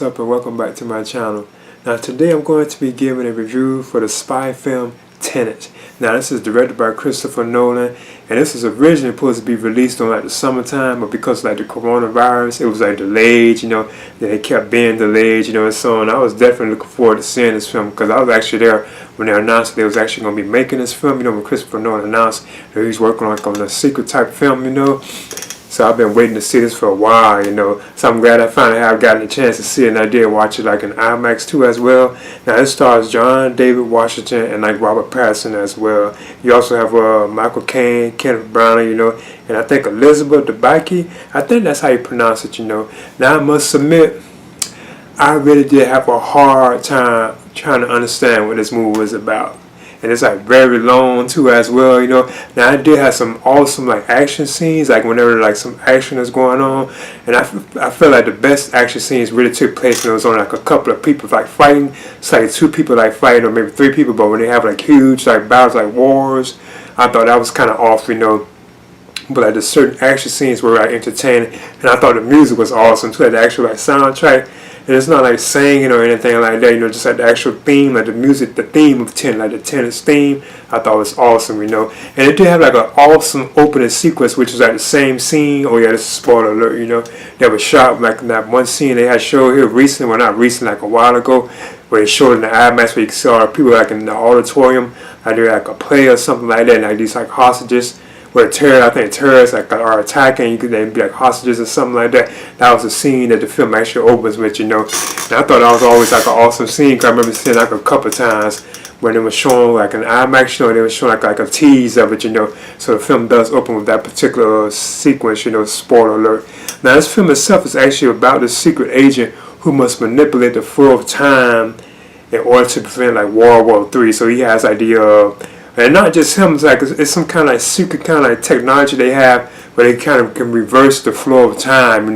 what's up and welcome back to my channel. Now today I'm going to be giving a review for the spy film Tenet. Now this is directed by Christopher Nolan, and this was originally supposed to be released on like the summertime, but because like the coronavirus it was like delayed, then it kept being delayed, and so on. I was definitely looking forward to seeing this film because I was actually there when they announced they was actually going to be making this film, when Christopher Nolan announced that he was working on a secret type film, So I've been waiting to see this for a while, So I'm glad I finally have gotten a chance to see it, and I did watch it like in IMAX too as well. Now it stars John David Washington and like Robert Pattinson as well. You also have Michael Caine, Kenneth Branagh, and I think Elizabeth Debicki. I think that's how you pronounce it, Now I must admit, I really did have a hard time trying to understand what this movie was about. And it's like very long too as well, Now I did have some awesome like action scenes, like whenever like some action is going on, and I feel like the best action scenes really took place when it was on like a couple of people like fighting. It's like two people like fighting, or maybe three people, but when they have like huge like battles, like wars, I thought that was kind of off, But like the certain action scenes were like entertaining, and I thought the music was awesome too, like the actual like soundtrack. And it's not like singing or anything like that, just like the actual theme, like the music, the theme of Tenet, like the Tenet's theme, I thought was awesome, And it did have like an awesome opening sequence, which was like the same scene. Oh yeah, this is a spoiler alert, That was shot like in that one scene they had showed here recently, well not recently, like a while ago, where they showed in the IMAX where you saw people like in the auditorium, like they're like a play or something like that, and like these like hostages. Where terrorists like are attacking, they be like hostages or something like that. That was the scene that the film actually opens with, And I thought that was always like an awesome scene, because I remember seeing like a couple of times when they were showing like an IMAX show, they were showing like a tease of it, So the film does open with that particular sequence, spoiler alert. Now this film itself is actually about the secret agent who must manipulate the flow of time in order to prevent like World War III. So he has like and not just him, it's some kind of like secret kind of like technology they have where they kind of can reverse the flow of time,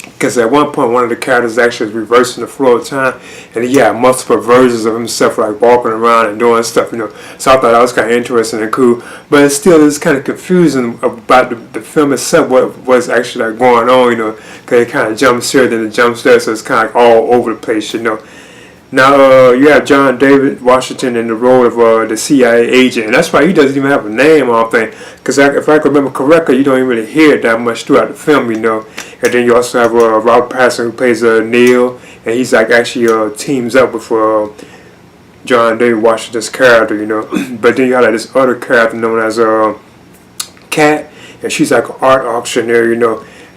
Because at one point one of the characters actually is reversing the flow of time, and he had multiple versions of himself like walking around and doing stuff, So I thought that was kind of interesting and cool, but it still is kind of confusing about the film itself, what was actually like going on, Because it kind of jumps here, then it jumps there, so it's kind of like all over the place, Now, you have John David Washington in the role of the CIA agent, and that's why he doesn't even have a name, I don't think, because if I can remember correctly, you don't even really hear it that much throughout the film, And then you also have Robert Pattinson, who plays Neil, and he's like actually teams up with John David Washington's character, But then you have like this other character known as Kat, and she's like an art auctioneer,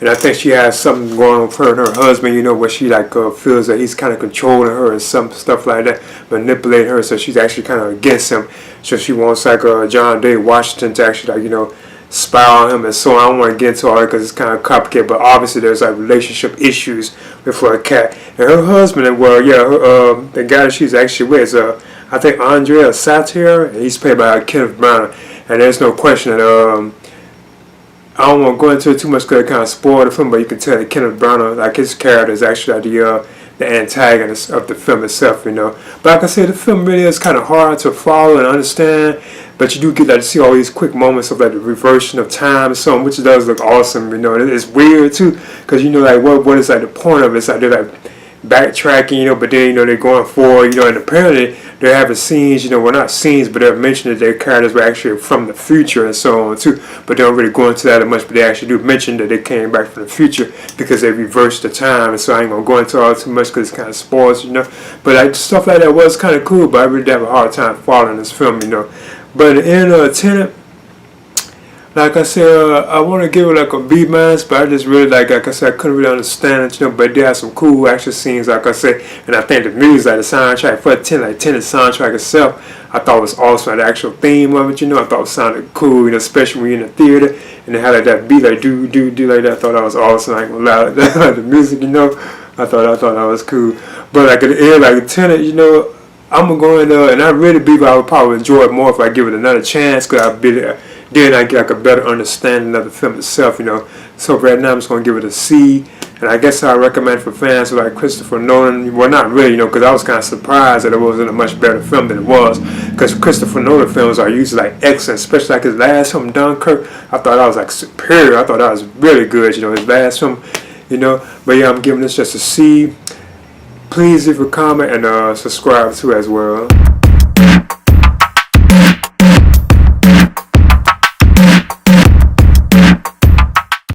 And I think she has something going on with her and her husband, where she like feels that he's kind of controlling her and some stuff like that, manipulating her. So she's actually kind of against him. So she wants like John David Washington to actually like spy on him and so on. I don't want to get into all that because it's kind of complicated, but obviously there's like relationship issues with her cat and her husband. And well, yeah, the guy that she's actually with is I think Andrea Satir, and he's played by Kenneth Branagh. And there's no question that I don't want to go into it too much because it kind of spoiled the film, but you can tell that Kenneth Branagh, like his character, is actually like the antagonist of the film itself, But like I said, the film really is kind of hard to follow and understand, but you do get like to see all these quick moments of like the reversion of time and so on, which does look awesome, It's weird too, because like what is like the point of it? It's like they're like backtracking, but then they're going forward, and apparently they're having scenes, well not scenes, but they're mentioning that their characters were actually from the future and so on too. But they don't really go into that much, but they actually do mention that they came back from the future because they reversed the time, and so I ain't gonna go into all too much because it kind of spoils, But like stuff like that was kind of cool, but I really have a hard time following this film, But in the end of Tenet, like I said, I want to give it like a B-, but I just really like I said, I couldn't really understand it, but they have some cool action scenes, like I said, and I think the music, like the soundtrack for Tenet, like Tenet's soundtrack itself, I thought was awesome. Like the actual theme of it, I thought it sounded cool, especially when you're in the theater, and they had like that beat, like do like that. I thought that was awesome. I ain't gonna lie, like the music, I thought that was cool. But like at the end, like Tenet, I'm gonna go in there, and I really believe I would probably enjoy it more if I give it another chance, because then I get like a better understanding of the film itself, So right now I'm just gonna give it a C, and I guess I recommend for fans like Christopher Nolan. Well, not really, because I was kind of surprised that it wasn't a much better film than it was, because Christopher Nolan films are usually like excellent, especially like his last film, Dunkirk. I thought that was like superior. I thought that was really good, his last film, But yeah, I'm giving this just a C. Please leave a comment and subscribe too as well.